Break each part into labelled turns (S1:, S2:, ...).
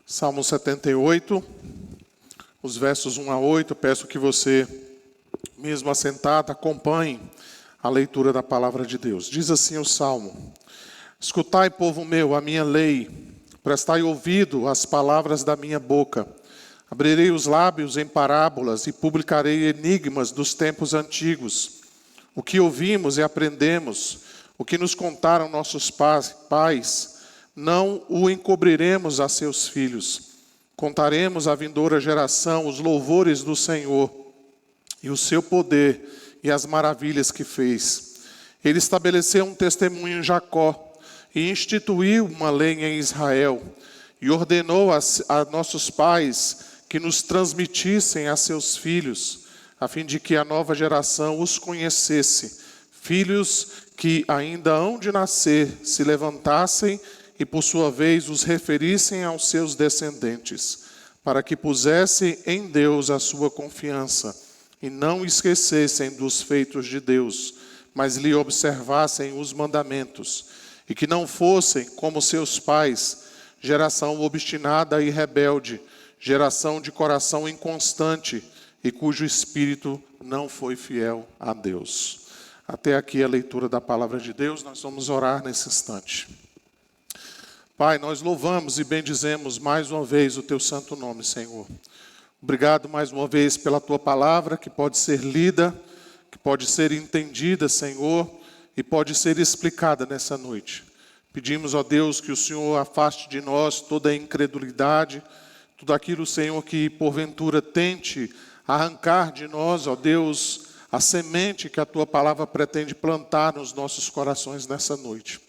S1: Salmo 78, os versos 1 a 8, peço que você, mesmo assentado, acompanhe a leitura da palavra de Deus. Diz assim o Salmo: Escutai, povo meu, a minha lei, prestai ouvido às palavras da minha boca. Abrirei os lábios em parábolas e publicarei enigmas dos tempos antigos. O que ouvimos e aprendemos, o que nos contaram nossos pais, não o encobriremos a seus filhos. Contaremos à vindoura geração os louvores do Senhor e o seu poder e as maravilhas que fez. Ele estabeleceu um testemunho em Jacó e instituiu uma lei em Israel e ordenou a nossos pais que nos transmitissem a seus filhos, a fim de que a nova geração os conhecesse, filhos que ainda hão de nascer se levantassem e por sua vez os referissem aos seus descendentes, para que pusessem em Deus a sua confiança e não esquecessem dos feitos de Deus, mas lhe observassem os mandamentos, e que não fossem como seus pais, geração obstinada e rebelde, geração de coração inconstante e cujo espírito não foi fiel a Deus. Até aqui a leitura da palavra de Deus. Nós vamos orar nesse instante. Pai, nós louvamos e bendizemos mais uma vez o teu santo nome, Senhor. Obrigado mais uma vez pela tua palavra, que pode ser lida, que pode ser entendida, Senhor, e pode ser explicada nessa noite. Pedimos, ó Deus, que o Senhor afaste de nós toda a incredulidade, tudo aquilo, Senhor, que porventura tente arrancar de nós, ó Deus, a semente que a tua palavra pretende plantar nos nossos corações nessa noite.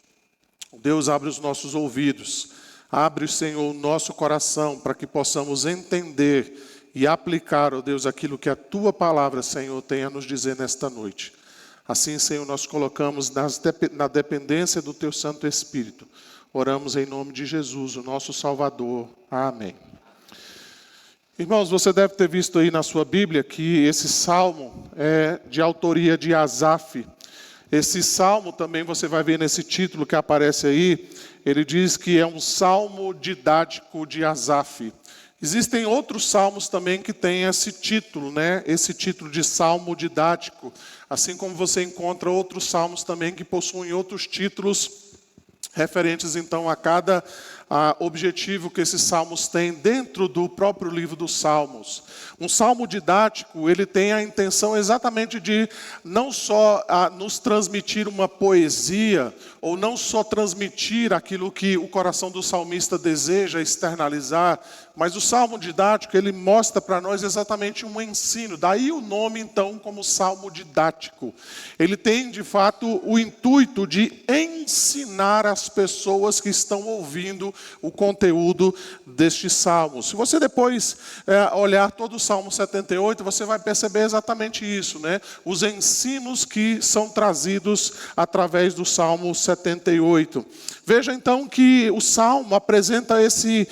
S1: Deus, abre os nossos ouvidos, abre, Senhor, o nosso coração, para que possamos entender e aplicar, ó Deus, aquilo que a tua palavra, Senhor, tem a nos dizer nesta noite. Assim, Senhor, nós colocamos na dependência do teu Santo Espírito. Oramos em nome de Jesus, o nosso Salvador. Amém. Irmãos, você deve ter visto aí na sua Bíblia que esse salmo é de autoria de Asaf. Esse salmo também você vai ver nesse título que aparece aí, ele diz que é um salmo didático de Asaf. Existem outros salmos também que têm esse título, né? Esse título de salmo didático. Assim como você encontra outros salmos também que possuem outros títulos referentes então a cada objetivo que esses salmos têm dentro do próprio livro dos Salmos. Um salmo didático, ele tem a intenção exatamente de não só nos transmitir uma poesia, ou não só transmitir aquilo que o coração do salmista deseja externalizar, mas o salmo didático, ele mostra para nós exatamente um ensino. Daí o nome, então, como salmo didático. Ele tem, de fato, o intuito de ensinar as pessoas que estão ouvindo o conteúdo deste salmo. Se você depois olhar todo o Salmo 78, você vai perceber exatamente isso, né? Os ensinos que são trazidos através do Salmo 78. Veja então que o Salmo apresenta esse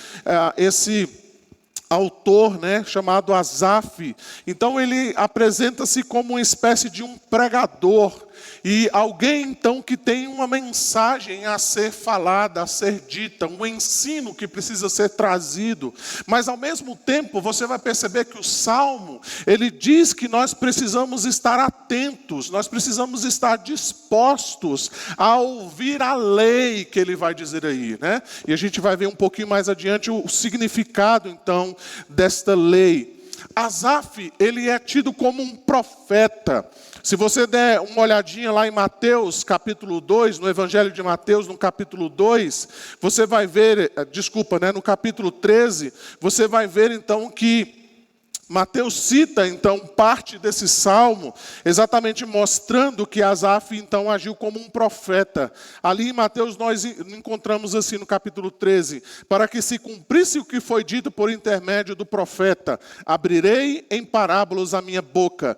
S1: autor, né, chamado Asaf. Então ele apresenta-se como uma espécie de um pregador. E alguém então que tem uma mensagem a ser falada, a ser dita, um ensino que precisa ser trazido. Mas ao mesmo tempo você vai perceber que o Salmo, ele diz que nós precisamos estar atentos, nós precisamos estar dispostos a ouvir a lei que ele vai dizer aí, né? E a gente vai ver um pouquinho mais adiante o significado então desta lei. Asaf, ele é tido como um profeta. Se você der uma olhadinha lá em Mateus, capítulo 2, no Evangelho de Mateus, no capítulo 2, você vai ver, no capítulo 13, você vai ver então que Mateus cita então parte desse salmo, exatamente mostrando que Asaf então agiu como um profeta. Ali em Mateus nós encontramos assim no capítulo 13, para que se cumprisse o que foi dito por intermédio do profeta: abrirei em parábolas a minha boca,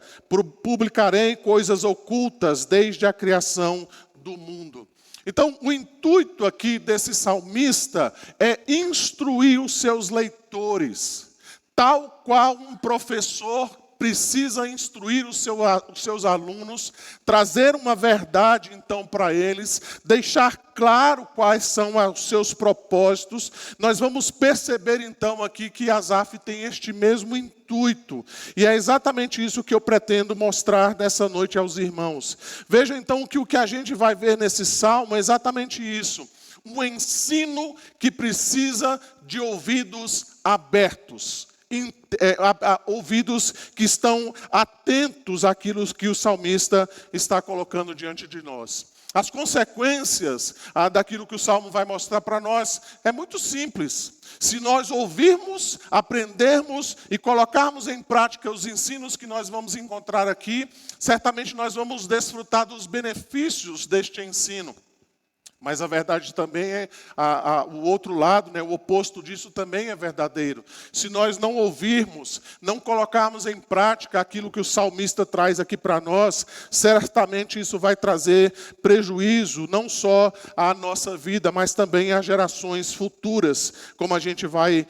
S1: publicarei coisas ocultas desde a criação do mundo. Então, o intuito aqui desse salmista é instruir os seus leitores, tal qual um professor precisa instruir os seus alunos, trazer uma verdade então para eles, deixar claro quais são os seus propósitos. Nós vamos perceber então aqui que Asaf tem este mesmo intuito. E é exatamente isso que eu pretendo mostrar nessa noite aos irmãos. Vejam então que o que a gente vai ver nesse salmo é exatamente isso. Um ensino que precisa de ouvidos abertos. Ouvidos que estão atentos àquilo que o salmista está colocando diante de nós. As consequências daquilo que o Salmo vai mostrar para nós é muito simples. Se nós ouvirmos, aprendermos e colocarmos em prática os ensinos que nós vamos encontrar aqui, certamente nós vamos desfrutar dos benefícios deste ensino. Mas a verdade também é, o outro lado, né, o oposto disso também é verdadeiro. Se nós não ouvirmos, não colocarmos em prática aquilo que o salmista traz aqui para nós, certamente isso vai trazer prejuízo, não só à nossa vida, mas também às gerações futuras, como a gente vai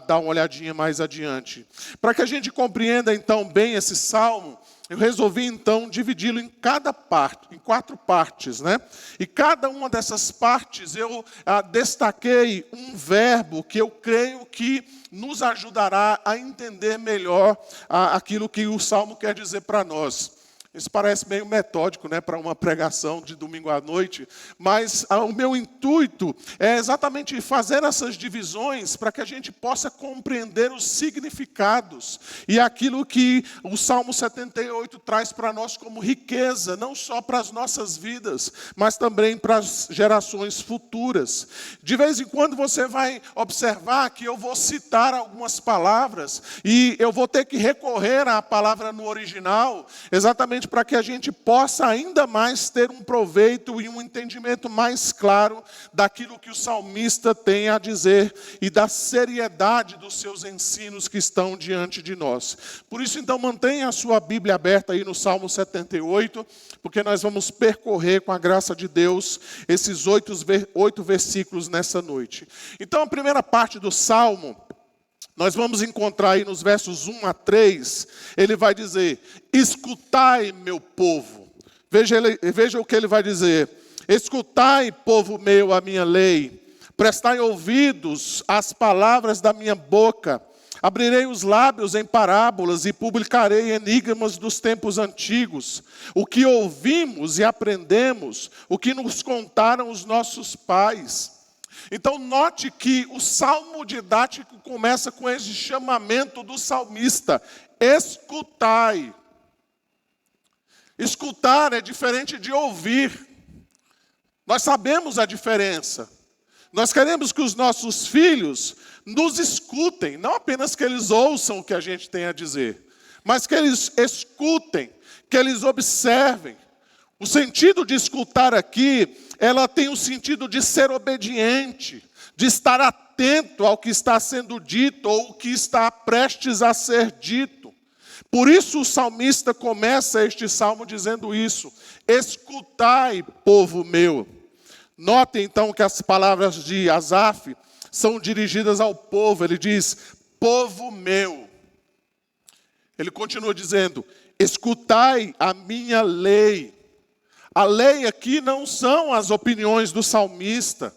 S1: dar uma olhadinha mais adiante. Para que a gente compreenda então bem esse salmo, eu resolvi, então, dividi-lo em cada parte, em 4 partes, né? E cada uma dessas partes eu destaquei um verbo que eu creio que nos ajudará a entender melhor aquilo que o Salmo quer dizer para nós. Isso parece meio metódico, né, para uma pregação de domingo à noite, mas o meu intuito é exatamente fazer essas divisões para que a gente possa compreender os significados e aquilo que o Salmo 78 traz para nós como riqueza, não só para as nossas vidas, mas também para as gerações futuras. De vez em quando você vai observar que eu vou citar algumas palavras e eu vou ter que recorrer à palavra no original, exatamente para que a gente possa ainda mais ter um proveito e um entendimento mais claro daquilo que o salmista tem a dizer e da seriedade dos seus ensinos que estão diante de nós. Por isso, então, mantenha a sua Bíblia aberta aí no Salmo 78, porque nós vamos percorrer, com a graça de Deus, esses 8 versículos nessa noite. Então, a primeira parte do Salmo, nós vamos encontrar aí nos versos 1 a 3, ele vai dizer: escutai, meu povo. Veja o que ele vai dizer: escutai, povo meu, a minha lei. Prestai ouvidos às palavras da minha boca. Abrirei os lábios em parábolas e publicarei enigmas dos tempos antigos. O que ouvimos e aprendemos, o que nos contaram os nossos pais. Então note que o salmo didático começa com esse chamamento do salmista: escutai. Escutar é diferente de ouvir. Nós sabemos a diferença. Nós queremos que os nossos filhos nos escutem, não apenas que eles ouçam o que a gente tem a dizer, mas que eles escutem, que eles observem. O sentido de escutar aqui, ela tem o sentido de ser obediente, de estar atento ao que está sendo dito ou o que está prestes a ser dito. Por isso o salmista começa este salmo dizendo isso: escutai, povo meu. Notem então que as palavras de Asaf são dirigidas ao povo. Ele diz: povo meu. Ele continua dizendo: escutai a minha lei. A lei aqui não são as opiniões do salmista.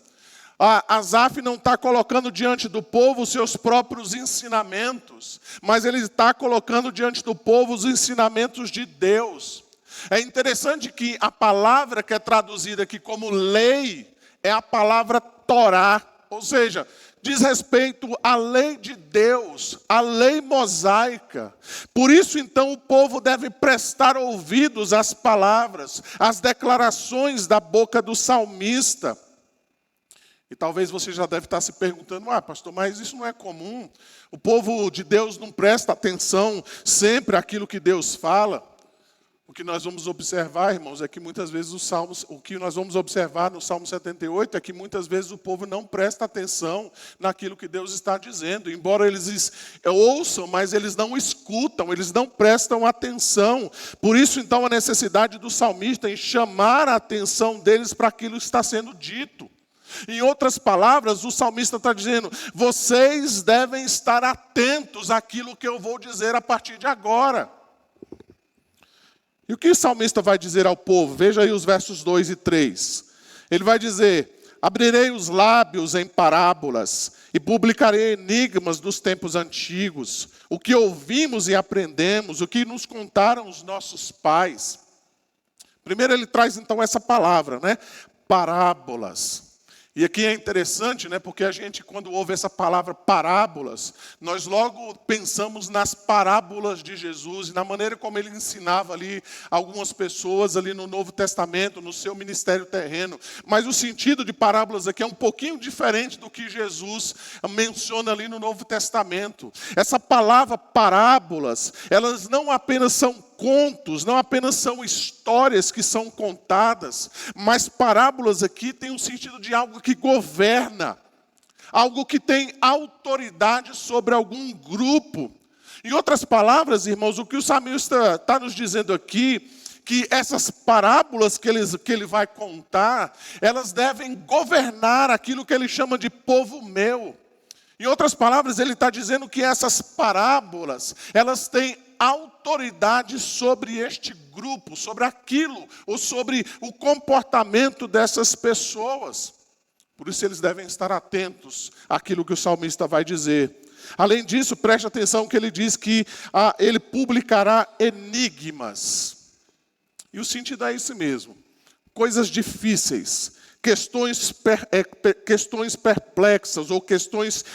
S1: Asaf não está colocando diante do povo os seus próprios ensinamentos, mas ele está colocando diante do povo os ensinamentos de Deus. É interessante que a palavra que é traduzida aqui como lei é a palavra Torá, ou seja, diz respeito à lei de Deus, à lei mosaica. Por isso, então, o povo deve prestar ouvidos às palavras, às declarações da boca do salmista. E talvez você já deve estar se perguntando: pastor, mas isso não é comum? O povo de Deus não presta atenção sempre àquilo que Deus fala? O que nós vamos observar, irmãos, é que muitas vezes o que nós vamos observar no Salmo 78 é que muitas vezes o povo não presta atenção naquilo que Deus está dizendo. Embora eles ouçam, mas eles não escutam, eles não prestam atenção. Por isso, então, a necessidade do salmista em chamar a atenção deles para aquilo que está sendo dito. Em outras palavras, o salmista está dizendo, vocês devem estar atentos àquilo que eu vou dizer a partir de agora. E o que o salmista vai dizer ao povo? Veja aí os versos 2 e 3. Ele vai dizer, abrirei os lábios em parábolas e publicarei enigmas dos tempos antigos, o que ouvimos e aprendemos, o que nos contaram os nossos pais. Primeiro ele traz então essa palavra, né? Parábolas. E aqui é interessante, né? Porque a gente, quando ouve essa palavra parábolas, nós logo pensamos nas parábolas de Jesus e na maneira como ele ensinava ali algumas pessoas ali no Novo Testamento, no seu ministério terreno. Mas o sentido de parábolas aqui é um pouquinho diferente do que Jesus menciona ali no Novo Testamento. Essa palavra parábolas, elas não apenas são contos, não apenas são histórias que são contadas, mas parábolas aqui tem um sentido de algo que governa, algo que tem autoridade sobre algum grupo. Em outras palavras, irmãos, o que o salmista está nos dizendo aqui, que essas parábolas que ele vai contar, elas devem governar aquilo que ele chama de povo meu. Em outras palavras, ele está dizendo que essas parábolas, elas têm autoridade sobre este grupo, sobre aquilo, ou sobre o comportamento dessas pessoas. Por isso eles devem estar atentos àquilo que o salmista vai dizer. Além disso, preste atenção que ele diz que ele publicará enigmas. E o sentido é esse mesmo. Coisas difíceis, questões perplexas ou questões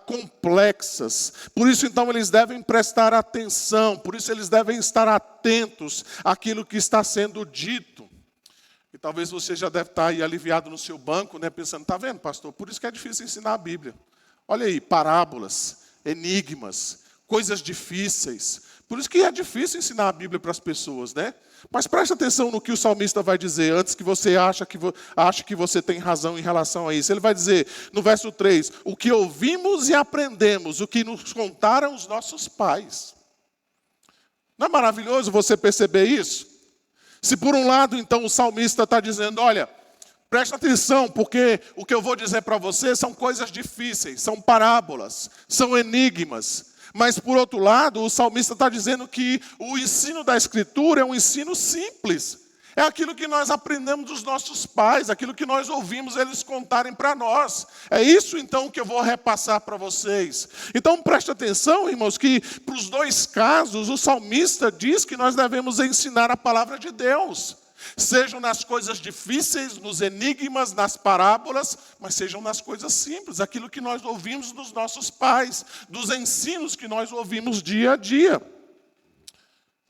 S1: complexas. Por isso, então, eles devem prestar atenção, por isso eles devem estar atentos àquilo que está sendo dito. E talvez você já deve estar aí aliviado no seu banco, né, pensando, está vendo, pastor? Por isso que é difícil ensinar a Bíblia. Olha aí, parábolas, enigmas, coisas difíceis. Por isso que é difícil ensinar a Bíblia para as pessoas, né? Mas preste atenção no que o salmista vai dizer, antes que você ache que você tem razão em relação a isso. Ele vai dizer, no verso 3, o que ouvimos e aprendemos, o que nos contaram os nossos pais. Não é maravilhoso você perceber isso? Se por um lado, então, o salmista está dizendo, olha, preste atenção, porque o que eu vou dizer para você são coisas difíceis, são parábolas, são enigmas. Mas, por outro lado, o salmista está dizendo que o ensino da Escritura é um ensino simples. É aquilo que nós aprendemos dos nossos pais, aquilo que nós ouvimos eles contarem para nós. É isso, então, que eu vou repassar para vocês. Então, preste atenção, irmãos, que para os dois casos, o salmista diz que nós devemos ensinar a palavra de Deus. Sejam nas coisas difíceis, nos enigmas, nas parábolas, mas sejam nas coisas simples, aquilo que nós ouvimos dos nossos pais, dos ensinos que nós ouvimos dia a dia.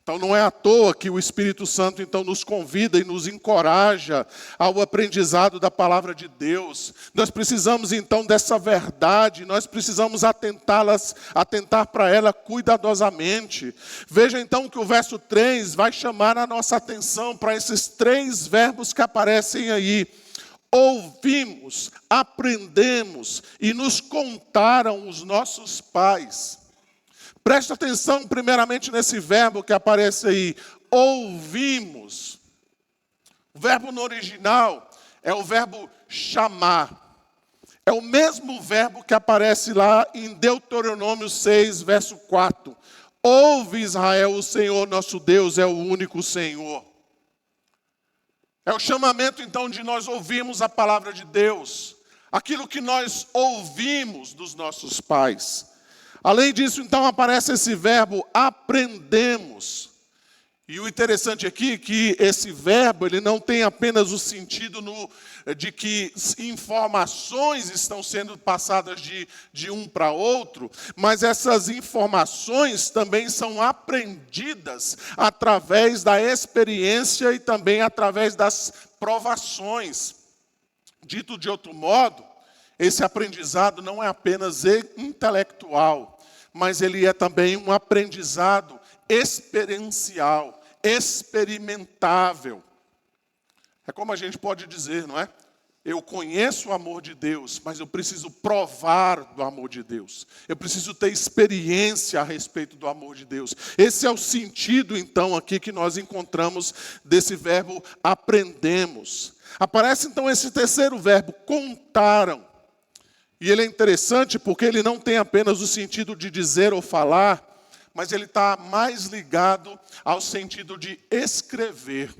S1: Então não é à toa que o Espírito Santo então nos convida e nos encoraja ao aprendizado da palavra de Deus. Nós precisamos então dessa verdade, nós precisamos atentar para ela cuidadosamente. Veja então que o verso 3 vai chamar a nossa atenção para esses 3 verbos que aparecem aí. Ouvimos, aprendemos e nos contaram os nossos pais. Preste atenção primeiramente nesse verbo que aparece aí, ouvimos. O verbo no original é o verbo chamar. É o mesmo verbo que aparece lá em Deuteronômio 6, verso 4. Ouve Israel, o Senhor nosso Deus é o único Senhor. É o chamamento então de nós ouvirmos a palavra de Deus. Aquilo que nós ouvimos dos nossos pais. Além disso, então, aparece esse verbo, aprendemos. E o interessante aqui é que esse verbo, ele não tem apenas o sentido de que informações estão sendo passadas de um para outro, mas essas informações também são aprendidas através da experiência e também através das provações. Dito de outro modo, esse aprendizado não é apenas intelectual, mas ele é também um aprendizado experiencial, experimentável. É como a gente pode dizer, não é? Eu conheço o amor de Deus, mas eu preciso provar do amor de Deus. Eu preciso ter experiência a respeito do amor de Deus. Esse é o sentido, então, aqui que nós encontramos desse verbo aprendemos. Aparece, então, esse terceiro verbo, contaram. E ele é interessante porque ele não tem apenas o sentido de dizer ou falar, mas ele está mais ligado ao sentido de escrever.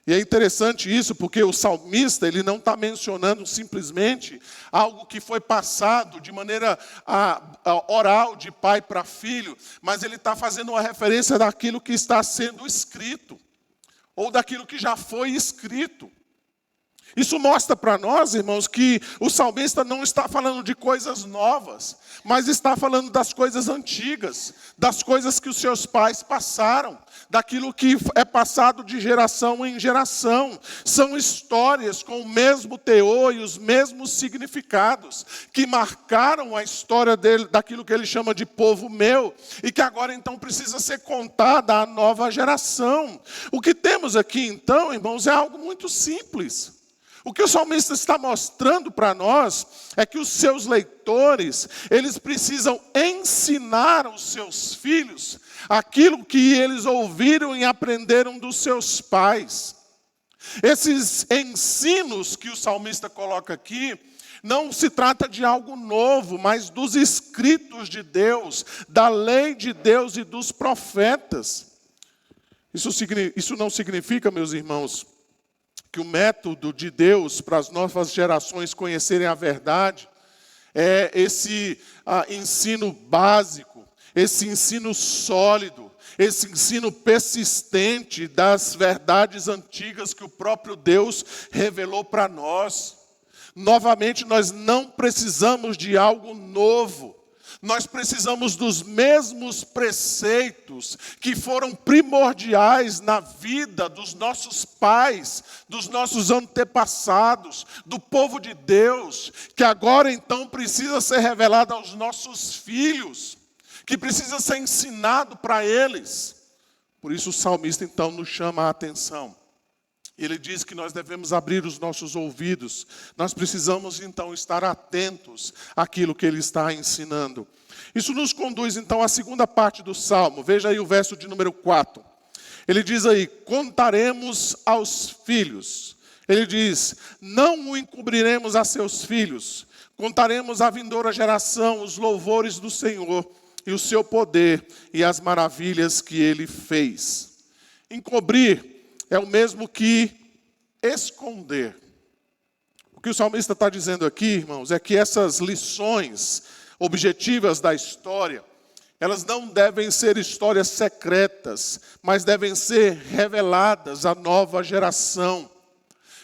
S1: E é interessante isso porque o salmista ele não está mencionando simplesmente algo que foi passado de maneira oral, de pai para filho, mas ele está fazendo uma referência daquilo que está sendo escrito, ou daquilo que já foi escrito. Isso mostra para nós, irmãos, que o salmista não está falando de coisas novas, mas está falando das coisas antigas, das coisas que os seus pais passaram, daquilo que é passado de geração em geração. São histórias com o mesmo teor e os mesmos significados, que marcaram a história dele, daquilo que ele chama de povo meu, e que agora então precisa ser contada à nova geração. O que temos aqui então, irmãos, é algo muito simples. O que o salmista está mostrando para nós é que os seus leitores, eles precisam ensinar aos seus filhos aquilo que eles ouviram e aprenderam dos seus pais. Esses ensinos que o salmista coloca aqui, não se trata de algo novo, mas dos escritos de Deus, da lei de Deus e dos profetas. Isso não significa, meus irmãos, que o método de Deus para as novas gerações conhecerem a verdade é esse ensino básico, esse ensino sólido, esse ensino persistente das verdades antigas que o próprio Deus revelou para nós. Novamente, nós não precisamos de algo novo. Nós precisamos dos mesmos preceitos que foram primordiais na vida dos nossos pais, dos nossos antepassados, do povo de Deus, que agora então precisa ser revelado aos nossos filhos, que precisa ser ensinado para eles. Por isso o salmista então nos chama a atenção. Ele diz que nós devemos abrir os nossos ouvidos. Nós precisamos, então, estar atentos àquilo que ele está ensinando. Isso nos conduz, então, à segunda parte do Salmo. Veja aí o verso de número 4. Ele diz aí, contaremos aos filhos. Ele diz, não o encobriremos a seus filhos. Contaremos à vindoura geração os louvores do Senhor e o seu poder e as maravilhas que ele fez. Encobrir é o mesmo que esconder. O que o salmista está dizendo aqui, irmãos, é que essas lições objetivas da história, elas não devem ser histórias secretas, mas devem ser reveladas à nova geração.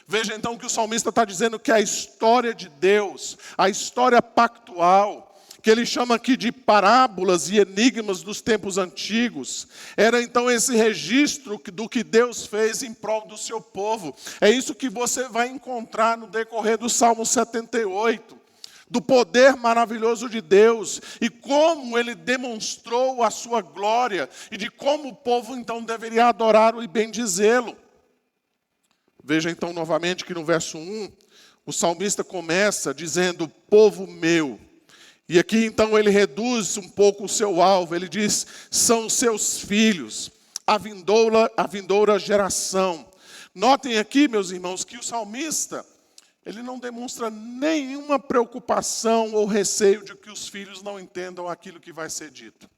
S1: Veja então que o salmista está dizendo que a história de Deus, a história pactual, que ele chama aqui de parábolas e enigmas dos tempos antigos, era então esse registro do que Deus fez em prol do seu povo. É isso que você vai encontrar no decorrer do Salmo 78, do poder maravilhoso de Deus, e como ele demonstrou a sua glória, e de como o povo então deveria adorá-lo e bendizê-lo. Veja então novamente que no verso 1, o salmista começa dizendo, povo meu. E aqui então ele reduz um pouco o seu alvo, ele diz, são seus filhos, a vindoura geração. Notem aqui, meus irmãos, que o salmista, ele não demonstra nenhuma preocupação ou receio de que os filhos não entendam aquilo que vai ser dito.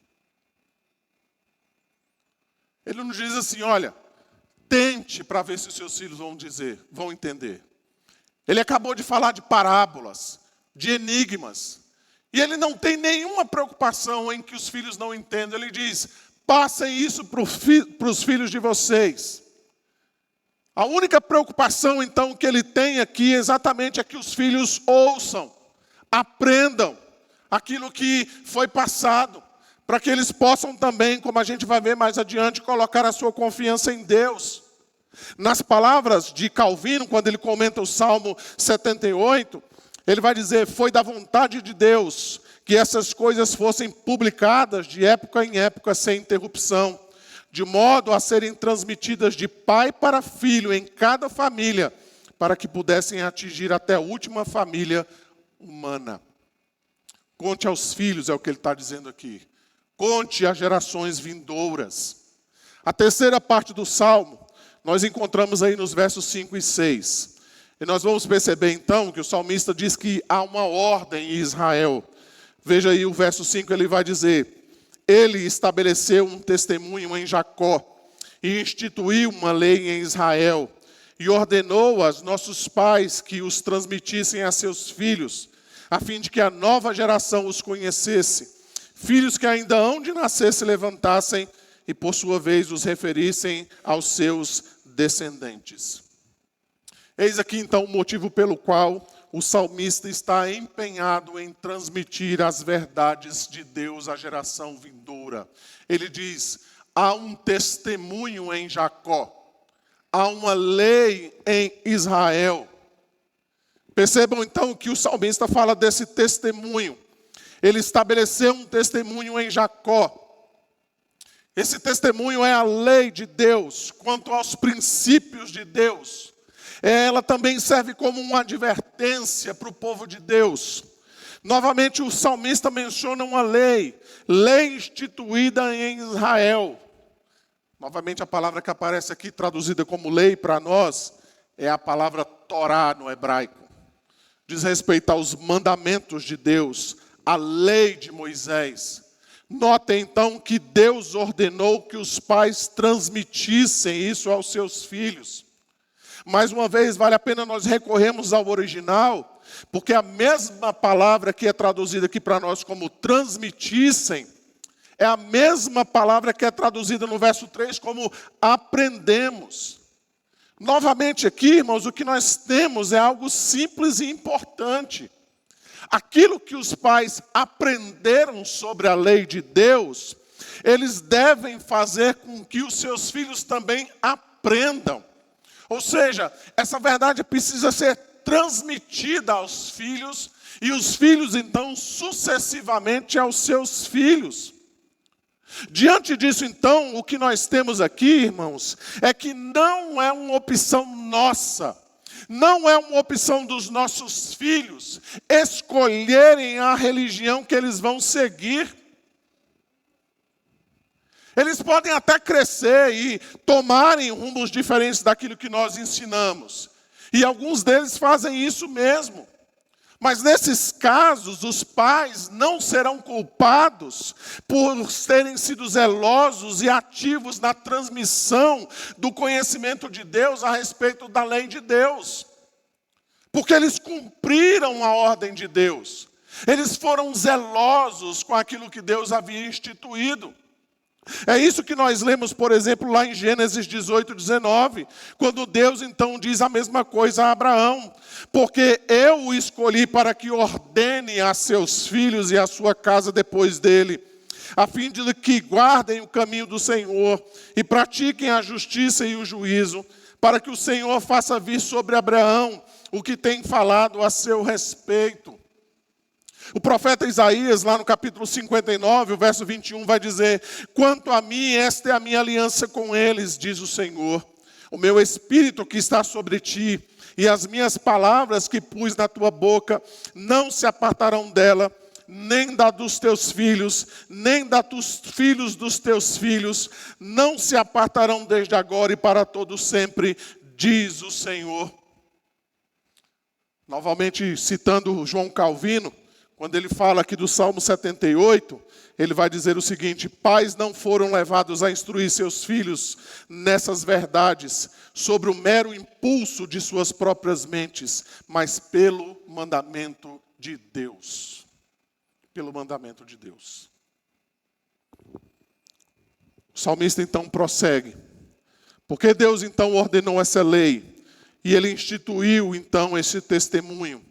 S1: Ele não diz assim, olha, tente para ver se os seus filhos vão entender. Ele acabou de falar de parábolas, de enigmas. E ele não tem nenhuma preocupação em que os filhos não entendam. Ele diz, passem isso para os filhos de vocês. A única preocupação, então, que ele tem aqui exatamente é que os filhos ouçam, aprendam aquilo que foi passado, para que eles possam também, como a gente vai ver mais adiante, colocar a sua confiança em Deus. Nas palavras de Calvino, quando ele comenta o Salmo 78, ele vai dizer, foi da vontade de Deus que essas coisas fossem publicadas de época em época sem interrupção, de modo a serem transmitidas de pai para filho em cada família, para que pudessem atingir até a última família humana. Conte aos filhos, é o que ele está dizendo aqui. Conte às gerações vindouras. A terceira parte do Salmo, nós encontramos aí nos versos 5 e 6. E nós vamos perceber então que o salmista diz que há uma ordem em Israel. Veja aí o verso 5, ele vai dizer: ele estabeleceu um testemunho em Jacó e instituiu uma lei em Israel e ordenou aos nossos pais que os transmitissem a seus filhos, a fim de que a nova geração os conhecesse. Filhos que ainda hão de nascer se levantassem e, por sua vez, os referissem aos seus descendentes. Eis aqui, então, o motivo pelo qual o salmista está empenhado em transmitir as verdades de Deus à geração vindoura. Ele diz: há um testemunho em Jacó, há uma lei em Israel. Percebam, então, que o salmista fala desse testemunho. Ele estabeleceu um testemunho em Jacó. Esse testemunho é a lei de Deus, quanto aos princípios de Deus. Ela também serve como uma advertência para o povo de Deus. Novamente o salmista menciona uma lei instituída em Israel. Novamente a palavra que aparece aqui traduzida como lei para nós é a palavra Torá no hebraico. Diz respeito aos mandamentos de Deus, a lei de Moisés. Notem então que Deus ordenou que os pais transmitissem isso aos seus filhos. Mais uma vez, vale a pena nós recorrermos ao original, porque a mesma palavra que é traduzida aqui para nós como transmitissem, é a mesma palavra que é traduzida no verso 3 como aprendemos. Novamente aqui, irmãos, o que nós temos é algo simples e importante. Aquilo que os pais aprenderam sobre a lei de Deus, eles devem fazer com que os seus filhos também aprendam. Ou seja, essa verdade precisa ser transmitida aos filhos, e os filhos, então, sucessivamente aos seus filhos. Diante disso, então, o que nós temos aqui, irmãos, é que não é uma opção nossa, não é uma opção dos nossos filhos escolherem a religião que eles vão seguir. Eles podem até crescer e tomarem rumos diferentes daquilo que nós ensinamos. E alguns deles fazem isso mesmo. Mas nesses casos, os pais não serão culpados por terem sido zelosos e ativos na transmissão do conhecimento de Deus a respeito da lei de Deus. Porque eles cumpriram a ordem de Deus. Eles foram zelosos com aquilo que Deus havia instituído. É isso que nós lemos, por exemplo, lá em Gênesis 18, 19, quando Deus então diz a mesma coisa a Abraão: porque eu o escolhi para que ordene a seus filhos e a sua casa depois dele, a fim de que guardem o caminho do Senhor e pratiquem a justiça e o juízo, para que o Senhor faça vir sobre Abraão o que tem falado a seu respeito. O profeta Isaías, lá no capítulo 59, o verso 21, vai dizer: quanto a mim, esta é a minha aliança com eles, diz o Senhor. O meu espírito que está sobre ti, e as minhas palavras que pus na tua boca, não se apartarão dela, nem da dos teus filhos, nem da dos filhos dos teus filhos, não se apartarão desde agora e para todo sempre, diz o Senhor. Novamente citando João Calvino, quando ele fala aqui do Salmo 78, ele vai dizer o seguinte: pais não foram levados a instruir seus filhos nessas verdades, sobre o mero impulso de suas próprias mentes, mas pelo mandamento de Deus. Pelo mandamento de Deus. O salmista então prossegue. Porque Deus então ordenou essa lei, e ele instituiu então esse testemunho.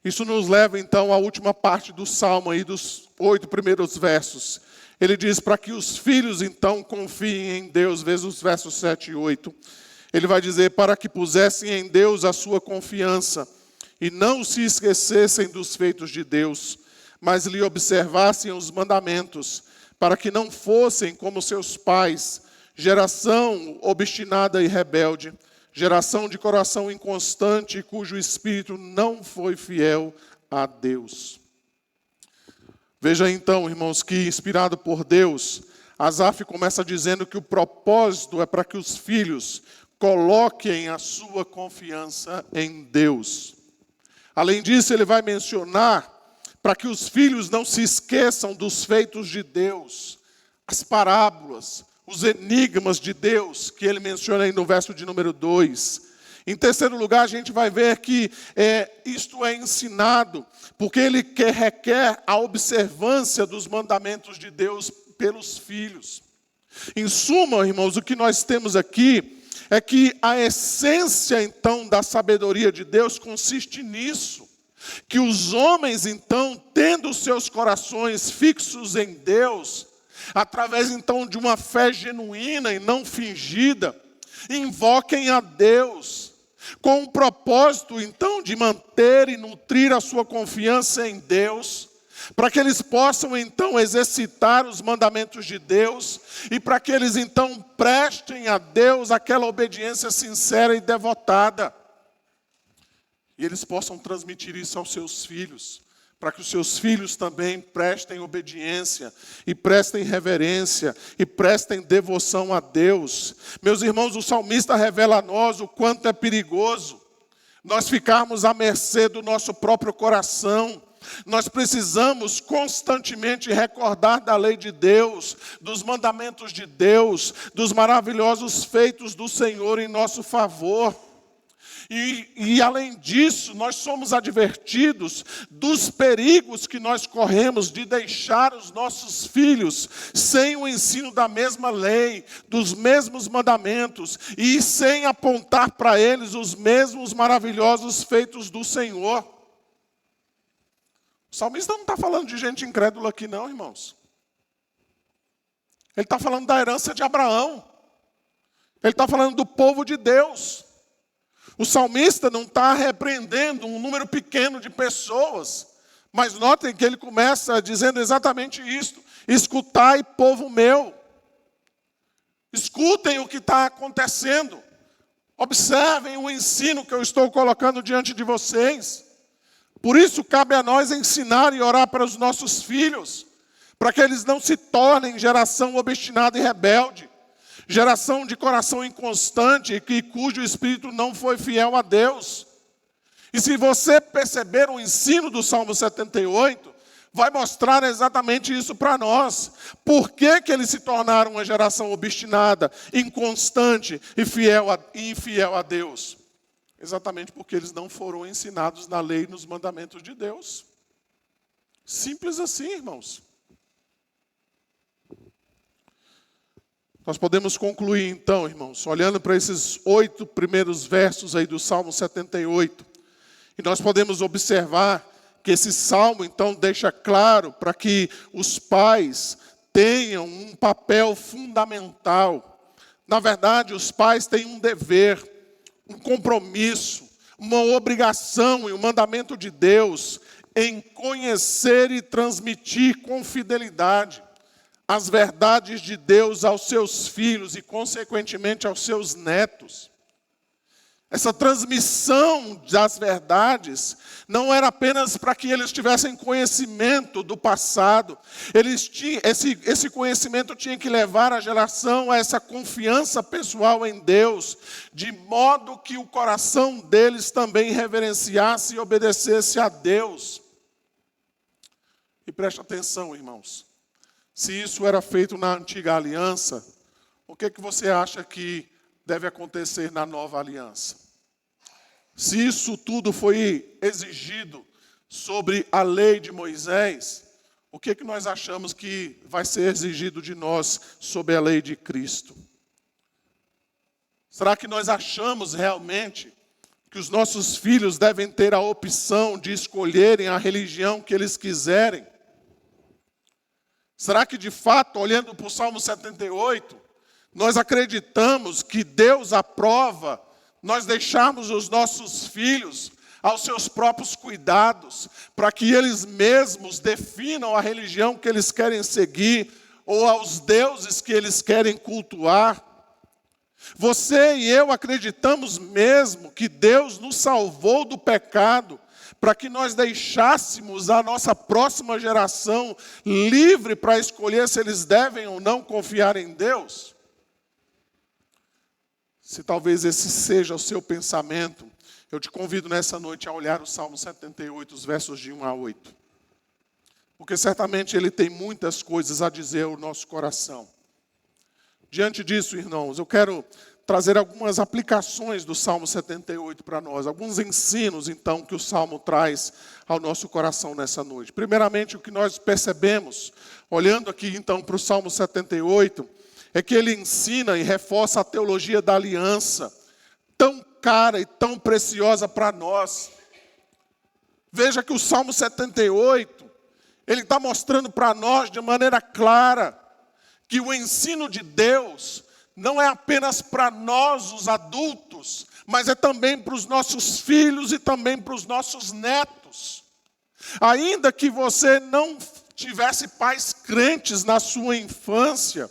S1: Isso nos leva, então, à última parte do Salmo, aí, dos 8 primeiros versos. Ele diz para que os filhos, então, confiem em Deus, veja os versos 7 e 8. Ele vai dizer: para que pusessem em Deus a sua confiança, e não se esquecessem dos feitos de Deus, mas lhe observassem os mandamentos, para que não fossem como seus pais, geração obstinada e rebelde, geração de coração inconstante, cujo espírito não foi fiel a Deus. Veja então, irmãos, que inspirado por Deus, Asaf começa dizendo que o propósito é para que os filhos coloquem a sua confiança em Deus. Além disso, ele vai mencionar para que os filhos não se esqueçam dos feitos de Deus, as parábolas, os enigmas de Deus, que ele menciona aí no verso de número 2. Em terceiro lugar, a gente vai ver que isto é ensinado, porque ele requer a observância dos mandamentos de Deus pelos filhos. Em suma, irmãos, o que nós temos aqui é que a essência, então, da sabedoria de Deus consiste nisso. Que os homens, então, tendo seus corações fixos em Deus, através, então, de uma fé genuína e não fingida, invoquem a Deus, com o propósito, então, de manter e nutrir a sua confiança em Deus, para que eles possam, então, exercitar os mandamentos de Deus e para que eles, então, prestem a Deus aquela obediência sincera e devotada. E eles possam transmitir isso aos seus filhos, para que os seus filhos também prestem obediência e prestem reverência e prestem devoção a Deus. Meus irmãos, o salmista revela a nós o quanto é perigoso nós ficarmos à mercê do nosso próprio coração. Nós precisamos constantemente recordar da lei de Deus, dos mandamentos de Deus, dos maravilhosos feitos do Senhor em nosso favor. E além disso, nós somos advertidos dos perigos que nós corremos de deixar os nossos filhos sem o ensino da mesma lei, dos mesmos mandamentos, e sem apontar para eles os mesmos maravilhosos feitos do Senhor. O salmista não está falando de gente incrédula aqui não, irmãos. Ele está falando da herança de Abraão. Ele está falando do povo de Deus. O salmista não está repreendendo um número pequeno de pessoas, mas notem que ele começa dizendo exatamente isso: escutai, povo meu. Escutem o que está acontecendo. Observem o ensino que eu estou colocando diante de vocês. Por isso cabe a nós ensinar e orar para os nossos filhos, para que eles não se tornem geração obstinada e rebelde, geração de coração inconstante, cujo espírito não foi fiel a Deus. E se você perceber o ensino do Salmo 78, vai mostrar exatamente isso para nós. Por que eles se tornaram uma geração obstinada, inconstante e infiel a Deus? Exatamente porque eles não foram ensinados na lei e nos mandamentos de Deus. Simples assim, irmãos. Nós podemos concluir então, irmãos, olhando para esses 8 primeiros versos aí do Salmo 78. E nós podemos observar que esse salmo, então, deixa claro para que os pais tenham um papel fundamental. Na verdade, os pais têm um dever, um compromisso, uma obrigação e um mandamento de Deus em conhecer e transmitir com fidelidade as verdades de Deus aos seus filhos e, consequentemente, aos seus netos. Essa transmissão das verdades não era apenas para que eles tivessem conhecimento do passado. Esse conhecimento tinha que levar a geração a essa confiança pessoal em Deus, de modo que o coração deles também reverenciasse e obedecesse a Deus. E preste atenção, irmãos. Se isso era feito na antiga aliança, o que você acha que deve acontecer na nova aliança? Se isso tudo foi exigido sobre a lei de Moisés, o que nós achamos que vai ser exigido de nós sobre a lei de Cristo? Será que nós achamos realmente que os nossos filhos devem ter a opção de escolherem a religião que eles quiserem? Será que, de fato, olhando para o Salmo 78, nós acreditamos que Deus aprova nós deixarmos os nossos filhos aos seus próprios cuidados, para que eles mesmos definam a religião que eles querem seguir, ou aos deuses que eles querem cultuar? Você e eu acreditamos mesmo que Deus nos salvou do pecado para que nós deixássemos a nossa próxima geração livre para escolher se eles devem ou não confiar em Deus? Se talvez esse seja o seu pensamento, eu te convido nessa noite a olhar o Salmo 78, os versos de 1 a 8. Porque certamente ele tem muitas coisas a dizer ao nosso coração. Diante disso, irmãos, eu quero trazer algumas aplicações do Salmo 78 para nós, alguns ensinos, então, que o Salmo traz ao nosso coração nessa noite. Primeiramente, o que nós percebemos, olhando aqui, então, para o Salmo 78, é que ele ensina e reforça a teologia da aliança, tão cara e tão preciosa para nós. Veja que o Salmo 78, ele está mostrando para nós de maneira clara que o ensino de Deus não é apenas para nós, os adultos, mas é também para os nossos filhos e também para os nossos netos. Ainda que você não tivesse pais crentes na sua infância,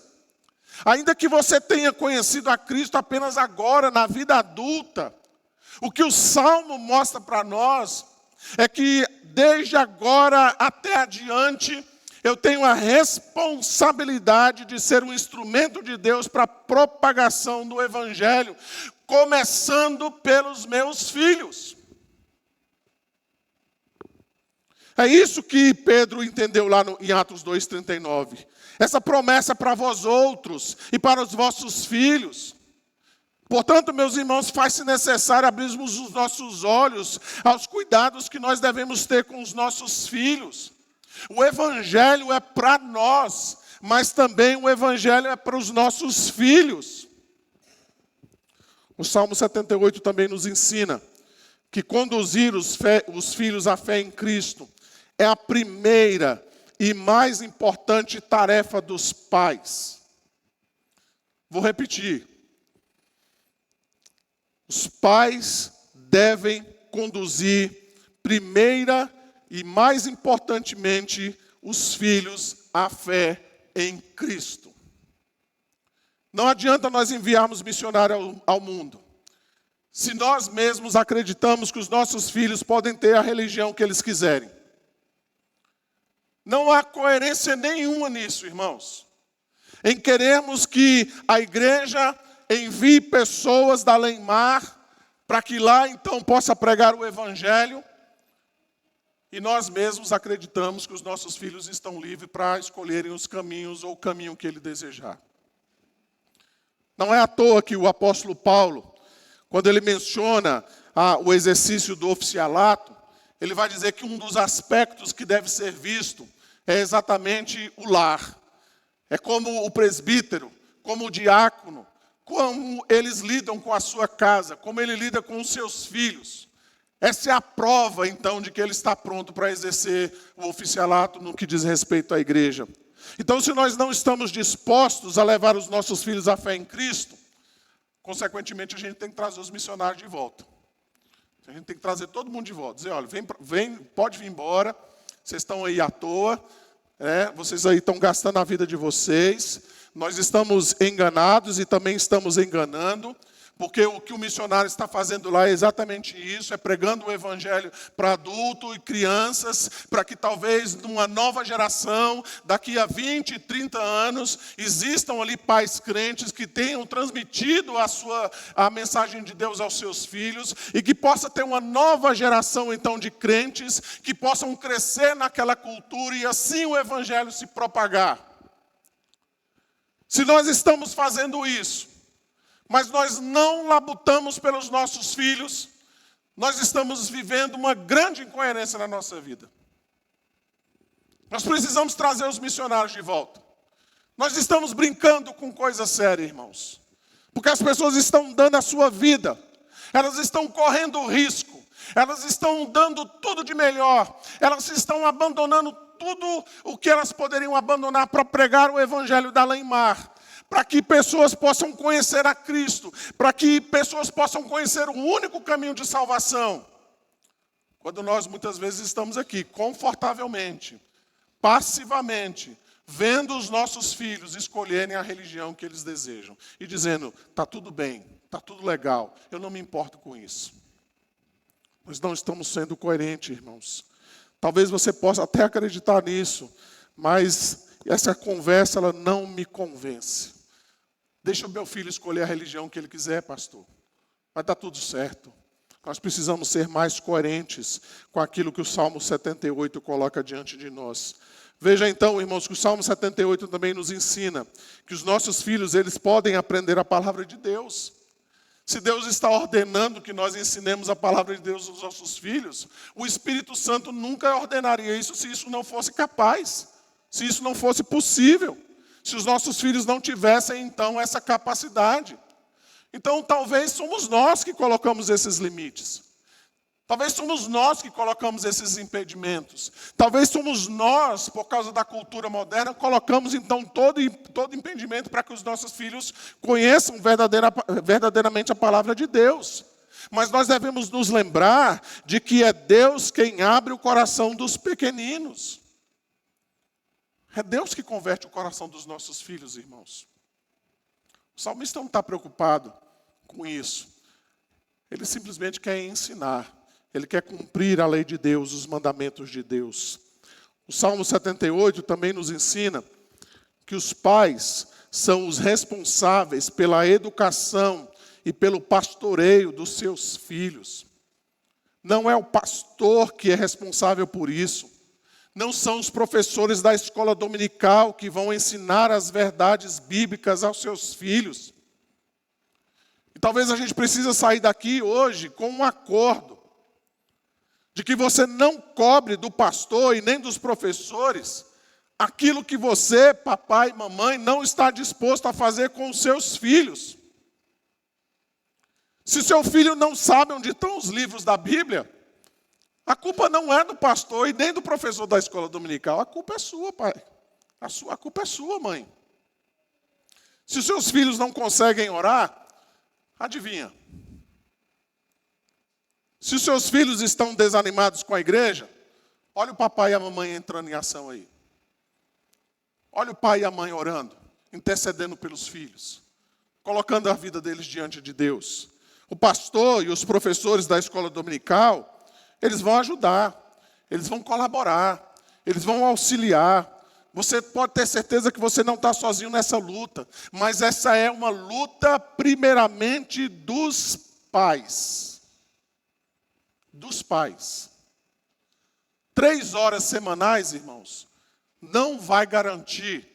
S1: ainda que você tenha conhecido a Cristo apenas agora, na vida adulta, o que o Salmo mostra para nós é que desde agora até adiante, eu tenho a responsabilidade de ser um instrumento de Deus para a propagação do Evangelho, começando pelos meus filhos. É isso que Pedro entendeu lá em Atos 2,39. Essa promessa para vós outros e para os vossos filhos. Portanto, meus irmãos, faz-se necessário abrirmos os nossos olhos aos cuidados que nós devemos ter com os nossos filhos. O Evangelho é para nós, mas também o Evangelho é para os nossos filhos. O Salmo 78 também nos ensina que conduzir os filhos à fé em Cristo é a primeira e mais importante tarefa dos pais. Vou repetir. Os pais devem conduzir primeira e mais importantemente os filhos à fé em Cristo. Não adianta nós enviarmos missionários ao mundo, se nós mesmos acreditamos que os nossos filhos podem ter a religião que eles quiserem. Não há coerência nenhuma nisso, irmãos. Em querermos que a igreja envie pessoas da além-mar para que lá então possa pregar o Evangelho, e nós mesmos acreditamos que os nossos filhos estão livres para escolherem os caminhos ou o caminho que ele desejar. Não é à toa que o apóstolo Paulo, quando ele menciona o exercício do oficialato, ele vai dizer que um dos aspectos que deve ser visto é exatamente o lar. É como o presbítero, como o diácono, como eles lidam com a sua casa, como ele lida com os seus filhos. Essa é a prova, então, de que ele está pronto para exercer o oficialato no que diz respeito à igreja. Então, se nós não estamos dispostos a levar os nossos filhos à fé em Cristo, consequentemente, a gente tem que trazer os missionários de volta. A gente tem que trazer todo mundo de volta. Dizer, olha, vem, pode vir embora, vocês estão aí à toa, vocês aí estão gastando a vida de vocês, nós estamos enganados e também estamos enganando, porque o que o missionário está fazendo lá é exatamente isso, é pregando o Evangelho para adultos e crianças, para que talvez numa nova geração, daqui a 20, 30 anos, existam ali pais crentes que tenham transmitido a mensagem de Deus aos seus filhos, e que possa ter uma nova geração então de crentes, que possam crescer naquela cultura e assim o Evangelho se propagar. Se nós estamos fazendo isso, mas nós não labutamos pelos nossos filhos, nós estamos vivendo uma grande incoerência na nossa vida. Nós precisamos trazer os missionários de volta. Nós estamos brincando com coisa séria, irmãos. Porque as pessoas estão dando a sua vida, elas estão correndo risco, elas estão dando tudo de melhor, elas estão abandonando tudo o que elas poderiam abandonar para pregar o Evangelho da além-mar, para que pessoas possam conhecer a Cristo, para que pessoas possam conhecer o único caminho de salvação. Quando nós muitas vezes estamos aqui, confortavelmente, passivamente, vendo os nossos filhos escolherem a religião que eles desejam e dizendo, está tudo bem, está tudo legal, eu não me importo com isso. Nós não estamos sendo coerentes, irmãos. Talvez você possa até acreditar nisso, mas essa conversa ela não me convence. Deixa o meu filho escolher a religião que ele quiser, pastor. Vai dar tudo certo. Nós precisamos ser mais coerentes com aquilo que o Salmo 78 coloca diante de nós. Veja então, irmãos, que o Salmo 78 também nos ensina que os nossos filhos, eles podem aprender a palavra de Deus. Se Deus está ordenando que nós ensinemos a palavra de Deus aos nossos filhos, o Espírito Santo nunca ordenaria isso se isso não fosse capaz, se isso não fosse possível, se os nossos filhos não tivessem, então, essa capacidade. Então, talvez somos nós que colocamos esses limites. Talvez somos nós que colocamos esses impedimentos. Talvez somos nós, por causa da cultura moderna, colocamos então todo impedimento para que os nossos filhos conheçam verdadeiramente a palavra de Deus. Mas nós devemos nos lembrar de que é Deus quem abre o coração dos pequeninos. É Deus que converte o coração dos nossos filhos, irmãos. O salmista não está preocupado com isso. Ele simplesmente quer ensinar. Ele quer cumprir a lei de Deus, os mandamentos de Deus. O Salmo 78 também nos ensina que os pais são os responsáveis pela educação e pelo pastoreio dos seus filhos. Não é o pastor que é responsável por isso. Não são os professores da escola dominical que vão ensinar as verdades bíblicas aos seus filhos. E talvez a gente precise sair daqui hoje com um acordo de que você não cobre do pastor e nem dos professores aquilo que você, papai e mamãe, não está disposto a fazer com os seus filhos. Se seu filho não sabe onde estão os livros da Bíblia, a culpa não é do pastor e nem do professor da escola dominical. A culpa é sua, pai. A culpa é sua, mãe. Se os seus filhos não conseguem orar, adivinha? Se os seus filhos estão desanimados com a igreja, olha o papai e a mamãe entrando em ação aí. Olha o pai e a mãe orando, intercedendo pelos filhos, colocando a vida deles diante de Deus. O pastor e os professores da escola dominical, eles vão ajudar, eles vão colaborar, eles vão auxiliar. Você pode ter certeza que você não está sozinho nessa luta, mas essa é uma luta primeiramente dos pais. Dos pais. 3 horas semanais, irmãos, não vai garantir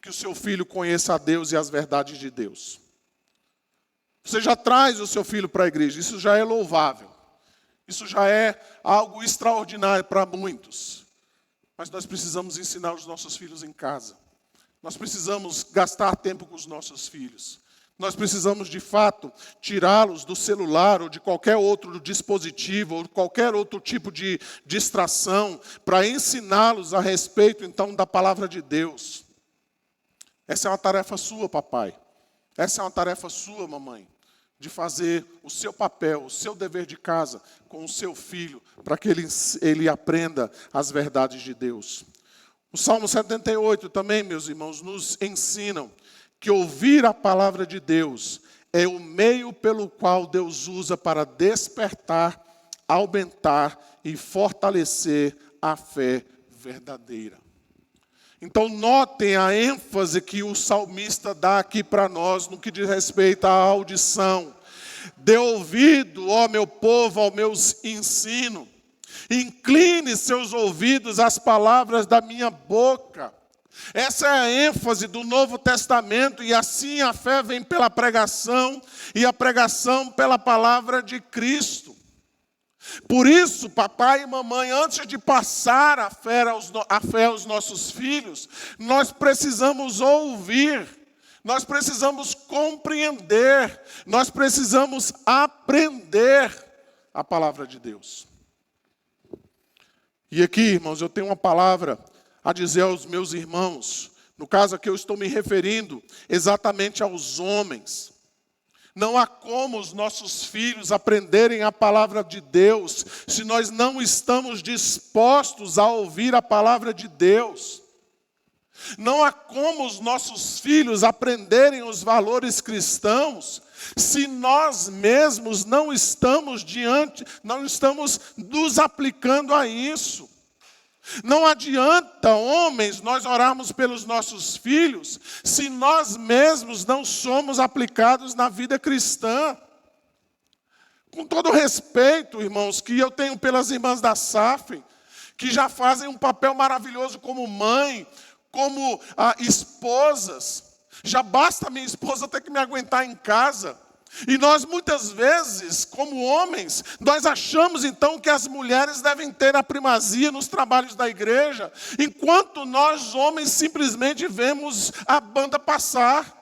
S1: que o seu filho conheça a Deus e as verdades de Deus. Você já traz o seu filho para a igreja, isso já é louvável. Isso já é algo extraordinário para muitos. Mas nós precisamos ensinar os nossos filhos em casa. Nós precisamos gastar tempo com os nossos filhos. Nós precisamos, de fato, tirá-los do celular ou de qualquer outro dispositivo, ou qualquer outro tipo de distração, para ensiná-los a respeito, então, da palavra de Deus. Essa é uma tarefa sua, papai. Essa é uma tarefa sua, mamãe, de fazer o seu papel, o seu dever de casa com o seu filho, para que ele aprenda as verdades de Deus. O Salmo 78 também, meus irmãos, nos ensinam que ouvir a palavra de Deus é o meio pelo qual Deus usa para despertar, aumentar e fortalecer a fé verdadeira. Então, notem a ênfase que o salmista dá aqui para nós no que diz respeito à audição. Dê ouvido, ó meu povo, ao meu ensino. Incline seus ouvidos às palavras da minha boca. Essa é a ênfase do Novo Testamento, e assim a fé vem pela pregação, e a pregação pela palavra de Cristo. Por isso, papai e mamãe, antes de passar a fé aos nossos filhos, nós precisamos ouvir, nós precisamos compreender, nós precisamos aprender a palavra de Deus. E aqui, irmãos, eu tenho uma palavra a dizer aos meus irmãos. No caso aqui eu estou me referindo exatamente aos homens. Não há como os nossos filhos aprenderem a palavra de Deus se nós não estamos dispostos a ouvir a palavra de Deus. Não há como os nossos filhos aprenderem os valores cristãos se nós mesmos não estamos nos aplicando a isso. Não adianta, homens, nós orarmos pelos nossos filhos se nós mesmos não somos aplicados na vida cristã. Com todo o respeito, irmãos, que eu tenho pelas irmãs da SAF, que já fazem um papel maravilhoso como mãe, como esposas. Já basta minha esposa ter que me aguentar em casa. E nós muitas vezes, como homens, nós achamos então que as mulheres devem ter a primazia nos trabalhos da igreja, enquanto nós homens simplesmente vemos a banda passar.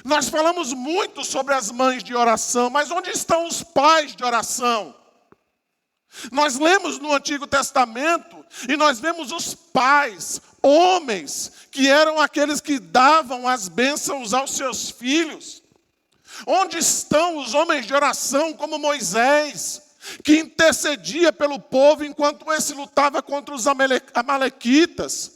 S1: Nós falamos muito sobre as mães de oração, mas onde estão os pais de oração? Nós lemos no Antigo Testamento e nós vemos os pais, homens, que eram aqueles que davam as bênçãos aos seus filhos. Onde estão os homens de oração como Moisés, que intercedia pelo povo enquanto esse lutava contra os amalequitas?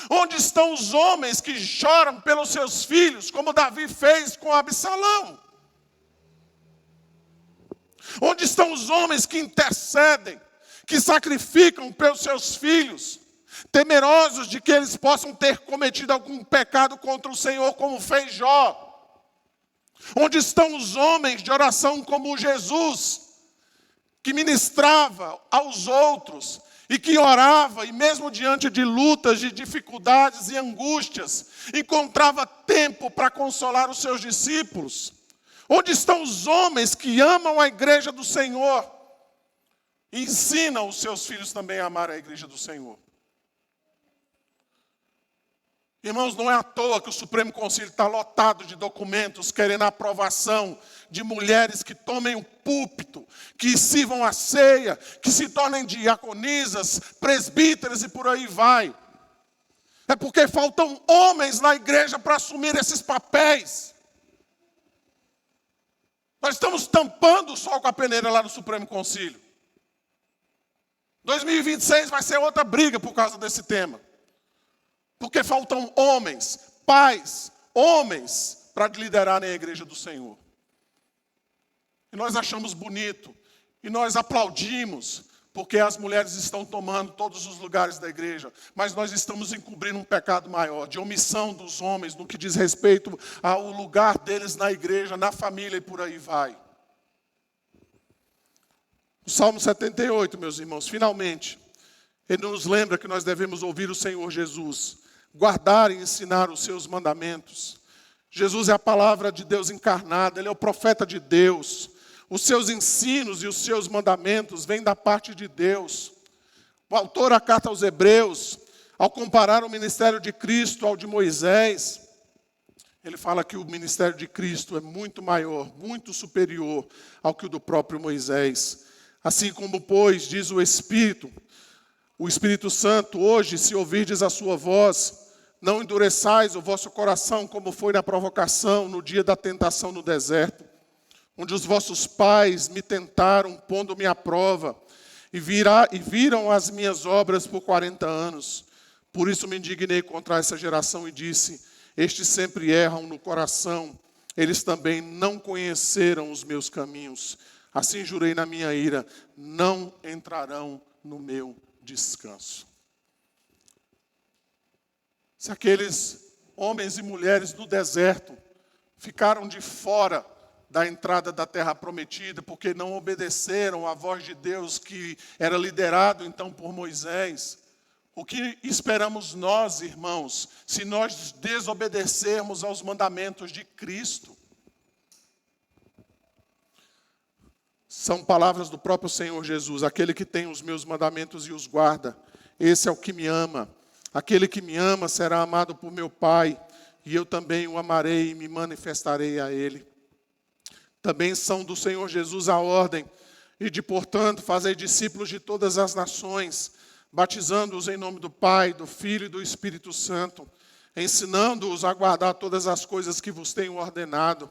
S1: Onde estão os homens que choram pelos seus filhos, como Davi fez com Absalão? Onde estão os homens que intercedem, que sacrificam pelos seus filhos, temerosos de que eles possam ter cometido algum pecado contra o Senhor, como fez Jó? Onde estão os homens de oração como Jesus, que ministrava aos outros e que orava, e mesmo diante de lutas, de dificuldades e angústias, encontrava tempo para consolar os seus discípulos? Onde estão os homens que amam a igreja do Senhor e ensinam os seus filhos também a amar a igreja do Senhor? Irmãos, não é à toa que o Supremo Conselho está lotado de documentos querendo a aprovação de mulheres que tomem o púlpito, que sirvam a ceia, que se tornem diaconisas, presbíteras e por aí vai. É porque faltam homens na igreja para assumir esses papéis. Nós estamos tampando o sol com a peneira lá no Supremo Conselho. 2026 vai ser outra briga por causa desse tema. Porque faltam homens, pais, homens, para liderarem a igreja do Senhor. E nós achamos bonito, e nós aplaudimos, porque as mulheres estão tomando todos os lugares da igreja. Mas nós estamos encobrindo um pecado maior, de omissão dos homens, no que diz respeito ao lugar deles na igreja, na família e por aí vai. O Salmo 78, meus irmãos, finalmente, ele nos lembra que nós devemos ouvir o Senhor Jesus, guardar e ensinar os seus mandamentos. Jesus é a palavra de Deus encarnada, ele é o profeta de Deus. Os seus ensinos e os seus mandamentos vêm da parte de Deus. O autor da carta aos Hebreus, ao comparar o ministério de Cristo ao de Moisés, ele fala que o ministério de Cristo é muito maior, muito superior ao que o do próprio Moisés. Assim como, pois, diz o Espírito Santo, hoje, se ouvirdes a sua voz, não endureçais o vosso coração, como foi na provocação, no dia da tentação no deserto, onde os vossos pais me tentaram, pondo-me à prova, e viram as minhas obras por 40 anos. Por isso me indignei contra essa geração e disse, estes sempre erram no coração, eles também não conheceram os meus caminhos. Assim jurei na minha ira, não entrarão no meu descanso. Se aqueles homens e mulheres do deserto ficaram de fora da entrada da terra prometida, porque não obedeceram à voz de Deus que era liderado então por Moisés, o que esperamos nós, irmãos, se nós desobedecermos aos mandamentos de Cristo? São palavras do próprio Senhor Jesus, aquele que tem os meus mandamentos e os guarda, esse é o que me ama. Aquele que me ama será amado por meu Pai, e eu também o amarei e me manifestarei a ele. Também são do Senhor Jesus a ordem, e de, portanto, fazei discípulos de todas as nações, batizando-os em nome do Pai, do Filho e do Espírito Santo, ensinando-os a guardar todas as coisas que vos tenho ordenado.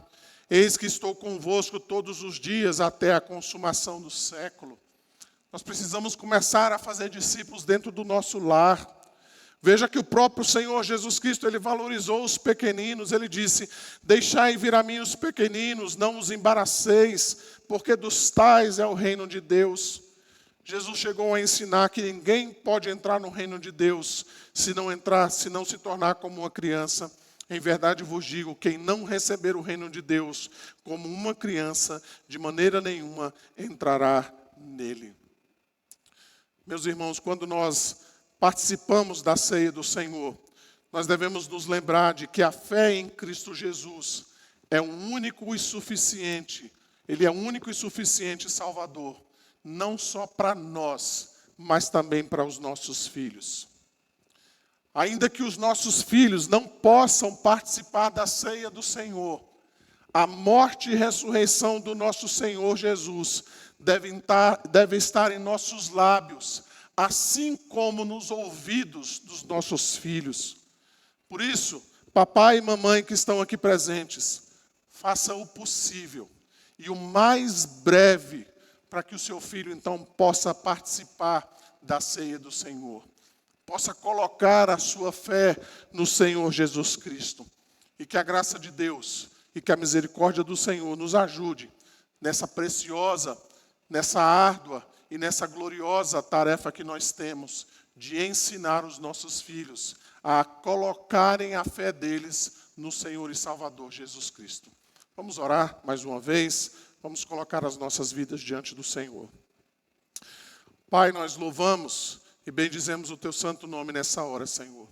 S1: Eis que estou convosco todos os dias até a consumação do século. Nós precisamos começar a fazer discípulos dentro do nosso lar. Veja que o próprio Senhor Jesus Cristo, ele valorizou os pequeninos. Ele disse: deixai vir a mim os pequeninos, não os embaraceis, porque dos tais é o reino de Deus. Jesus chegou a ensinar que ninguém pode entrar no reino de Deus se não se tornar como uma criança. Em verdade vos digo, quem não receber o reino de Deus como uma criança, de maneira nenhuma entrará nele. Meus irmãos, quando nós participamos da ceia do Senhor, nós devemos nos lembrar de que a fé em Cristo Jesus é um único e suficiente, Ele é o único e suficiente Salvador, não só para nós, mas também para os nossos filhos. Ainda que os nossos filhos não possam participar da ceia do Senhor, a morte e ressurreição do nosso Senhor Jesus deve estar em nossos lábios, assim como nos ouvidos dos nossos filhos. Por isso, papai e mamãe que estão aqui presentes, faça o possível e o mais breve para que o seu filho então possa participar da ceia do Senhor. Possa colocar a sua fé no Senhor Jesus Cristo. E que a graça de Deus e que a misericórdia do Senhor nos ajude nessa preciosa, nessa árdua e nessa gloriosa tarefa que nós temos de ensinar os nossos filhos a colocarem a fé deles no Senhor e Salvador Jesus Cristo. Vamos orar mais uma vez, vamos colocar as nossas vidas diante do Senhor. Pai, nós louvamos e bendizemos o teu santo nome nessa hora, Senhor.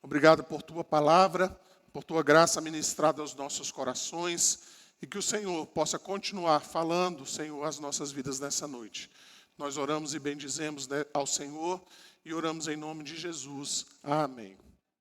S1: Obrigado por tua palavra, por tua graça ministrada aos nossos corações e que o Senhor possa continuar falando, Senhor, as nossas vidas nessa noite. Nós oramos e bendizemos ao Senhor e oramos em nome de Jesus. Amém.